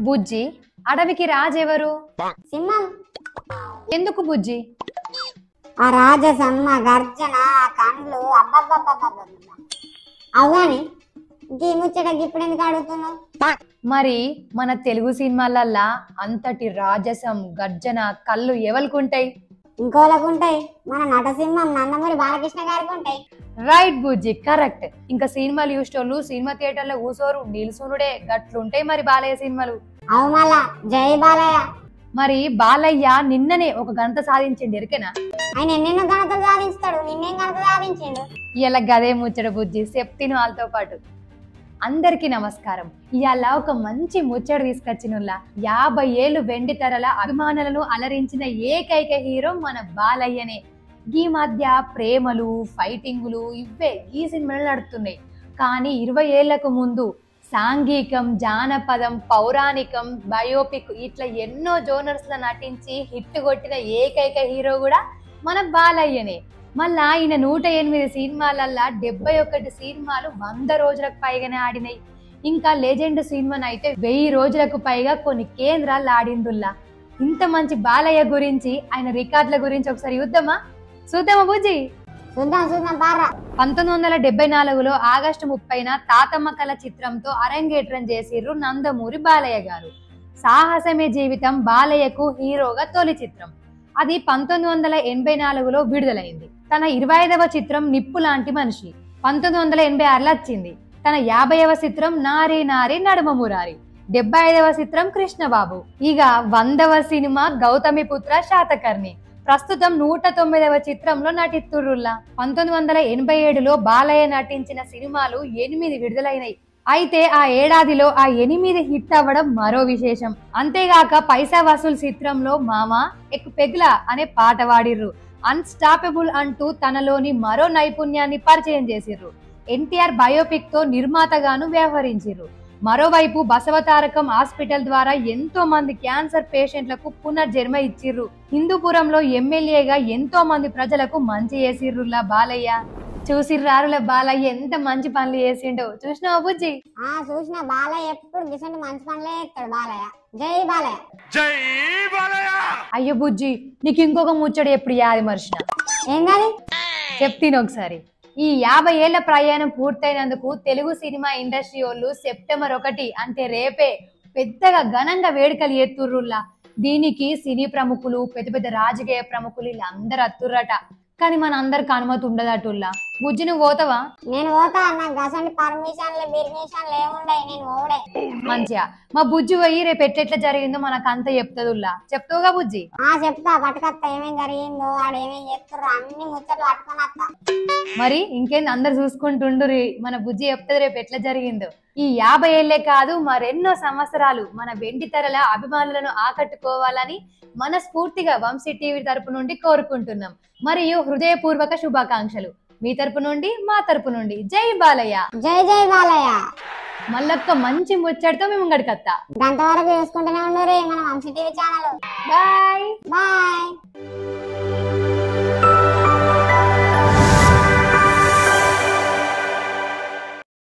బుజ్జి, అడవికి రాజెవరు? సింహం. ఎందుకు బుజ్జి? ఆ రాజసమ్మ గర్జన, ఆ కండ్లు, అబ్బబ్బబ్బబ్బబ్బ. అవుగాని గీ ముచ్చట ఇప్పుడు ఎందుకు అడుగుతున్నావు? మరి మన తెలుగు సినిమాలల్లా అంతటి రాజసం గర్జన కళ్ళు ఎవరికుంటాయి? ఇంకోళ్ళకు ఉంటాయి. మన నటసింహం నందమూరి బాలకృష్ణ గారికి ఉంటాయి. రైట్ బుజ్జి, కరెక్ట్. ఇంకా సినిమాలు చూసేటోళ్ళు సినిమా థియేటర్లో కూసోరు, నిలుసునుడే గట్లుంటాయి మరి బాలయ్య సినిమాలు. అవు మళ్ళా జై బాలయ్య. మరి బాలయ్య నిన్ననే ఒక గంట సాధించిండు ఎరికేనా? ఆయన ఎన్నెన్నో ఘనతలు సాధిస్తాడు, నిన్నేం ఘనత సాధించిండు? ఇలా గదే ముచ్చట బుజ్జి, చెప్తిను వాళ్ళతో పాటు. అందరికీ నమస్కారం. ఇవాళ ఒక మంచి ముచ్చట తీసుకొచ్చినుల్లా. 50 ఏళ్ళు వెండి తెరల అభిమానులను అలరించిన ఏకైక హీరో మన బాలయ్యనే. ఈ మధ్య ప్రేమలు, ఫైటింగులు ఇవే ఈ సినిమాలు నడుస్తున్నాయి. కానీ 20 ఏళ్లకు ముందు సాంఘికం, జానపదం, పౌరాణికం, బయోపిక్ ఇట్లా ఎన్నో జోనర్స్ లో నటించి హిట్ కొట్టిన ఏకైక హీరో కూడా మన బాలయ్యనే. మళ్ళా ఆయన 108 సినిమాలల్లా 71 సినిమాలు 100 రోజులకు పైగానే ఆడినాయి. ఇంకా లెజెండ్ సినిమాను అయితే 1000 రోజులకు పైగా కొన్ని కేంద్రాలు ఆడిందుల్లా. ఇంత మంచి బాలయ్య గురించి, ఆయన రికార్డుల గురించి ఒకసారి చూద్దామా బుజ్జి? చూద్దాం బారా. 1974లో ఆగస్టు 30న తాతమ్మ కళ చిత్రంతో అరంగేట్రం చేసిర్రు నందమూరి బాలయ్య గారు. సాహసమే జీవితం బాలయ్యకు హీరోగా తొలి చిత్రం. అది 1984లో విడుదలైంది. తన 25వ చిత్రం నిప్పు లాంటి మనిషి 1986లో వచ్చింది. తన 50వ చిత్రం నారీ నారీ నడుమ మురారి, 75వ చిత్రం కృష్ణబాబు, ఇక 100వ సినిమా గౌతమిపుత్ర శాతకర్ణి. ప్రస్తుతం 109వ చిత్రంలో నటిస్తుర్రుల్లా. 1987లో బాలయ్య నటించిన సినిమాలు 8 విడుదలైనాయి. అయితే ఆ ఏడాదిలో ఆ 8 హిట్ అవ్వడం మరో విశేషం. అంతేగాక పైసా వసూల్ చిత్రంలో మామా ఎక్ పెగ్లా అనే పాట వాడిర్రు. అన్స్టాపబుల్ అంటూ తనలోని మరో నైపుణ్యాన్ని పరిచయం చేసిర్రు. ఎన్టీఆర్ బయోపిక్ తో నిర్మాతగాను వ్యవహరించిర్రు. మరోవైపు బసవతారకం హాస్పిటల్ ద్వారా ఎంతో మంది క్యాన్సర్ పేషెంట్లకు పునర్జన్మ ఇచ్చిర్రు. హిందూపురంలో ఎమ్మెల్యేగా ఎంతో మంది ప్రజలకు మంచి చేసిర్రులా బాలయ్య. చూసిర్రారుల బాలయ్య ఎంత మంచి పనులు చేసిండో చూసినావా బుజ్జి? చూసిన బాలయ్య ఎప్పుడు గిసంటి మంచి పనులే చేస్తాడు బాలయ్య. జై బాలయ్య. జై బాలయ్య. అయ్యో బుజ్జి, నీకు ఇంకొక ముచ్చడి ఎప్పుడు యాది మర్చిన? ఏంటది? చెప్తాను ఒకసారి. ఈ 50 ఏళ్ల ప్రయాణం పూర్తయినందుకు తెలుగు సినిమా ఇండస్ట్రీ వాళ్ళు సెప్టెంబర్ 1 అంటే రేపే పెద్దగా ఘనంగా వేడుకలు చేస్తుర్రుల్లా. దీనికి సినీ ప్రముఖులు, పెద్ద పెద్ద రాజకీయ ప్రముఖులు ఇలా అందరు అత్తుర్రట. కానీ మన అందరికి అనుమతి ఉండదటుల్లా. బుజ్జి, నువ్వు పోతావా? నేను పోతా. నాకు అసలు పర్మిషన్లు బిర్మిషన్లు ఏముండయి, నేను పోడే. మంచిగా మా బుజ్జి పోయి రేపు ఎట్లెట్లా జరిగిందో మనకు అంతా చెప్తాదుల్లా. చెప్తావుగా బుజ్జి? చెప్తా. పట్టుకొత్తా ఏమేం జరిగిందో, ఆడు ఏమేం చేస్తుర్రో అన్ని ముచ్చట్లు పట్టుకొని వస్తా. మరి ఇంకేంది, అందరు చూసుకుంటుండ్రి. మన బుజ్జి చెప్తుంది రేపు ఎట్లా జరిగిందో. ఈ 50 ఏళ్లే కాదు, మరెన్నో సంవత్సరాలు మన వెండి తెరల అభిమానులను ఆకట్టుకోవాలని మనస్ఫూర్తిగా వంశీ టీవీ తరపు నుండి కోరుకుంటున్నాం. మరియు హృదయపూర్వక శుభాకాంక్షలు మీ తరపు నుండి, మా తరపు నుండి. జై బాలయ్య. జై జై బాలయ్య. మళ్ళొక్క మంచి ముచ్చడితో మేము గడికత్తా. గంట వరకు చూసుకుంటూనే ఉండరు మన Vamshi TV channel. Bye bye.